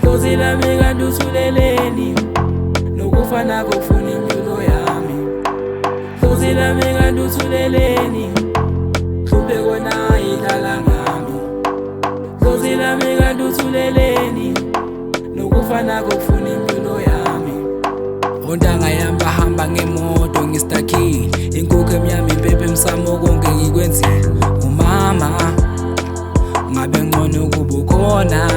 Dlozi lami kanti uthuleleni, nokufa nakho kufuna impilo yami. Dlozi lami kanti uthuleleni, hlupheko nayo idlala ngami. Dlozi lami kanti uthuleleni, nokufa nakho kufuna impilo yami. Ontanga yami bahamba ngemoto ngistakile, inkukhu emnyama impepho emsamo konke ngikwenzile. Umama ngabe ngcono kuba ukhona.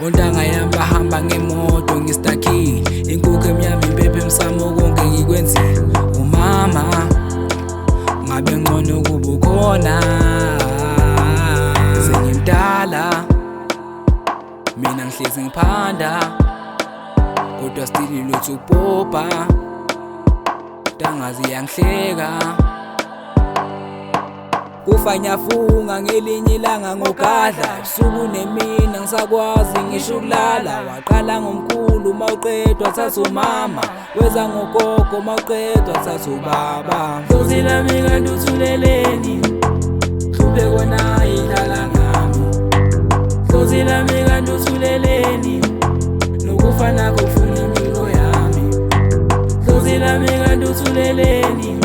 Ontanga yami bahamba ngemoto ngistakile, inkukhu emnyama impepho emsamo konke ngikwenzile. Umama ngabe ngcono kuba ukhona. Sengimdala mina ngihlezi ngiphanda, kodwa still ilutho ukupopa. Ntangazi yangihleka, kufa ngiyafunga ngelinye ilanga ngogadla. Ebusuku nemina ngisakwazi ngisho ukulala. Waqala ngomkhulu mawuqedwa thatha umama, weza ngogogo mawuqedwa thatha ubaba. Dlozi lami kanti uthuleleni, hlupheko nayo idlala ngami. Dlozi lami kanti uthuleleni, nokufa nakho kufuna impilo yami. Dlozi lami kanti uthuleleni,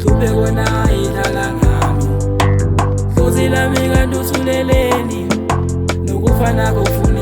hlupheko nayo idlala ngami. Dlozi lami kanti uthuleleni, nokufa nakho kufuna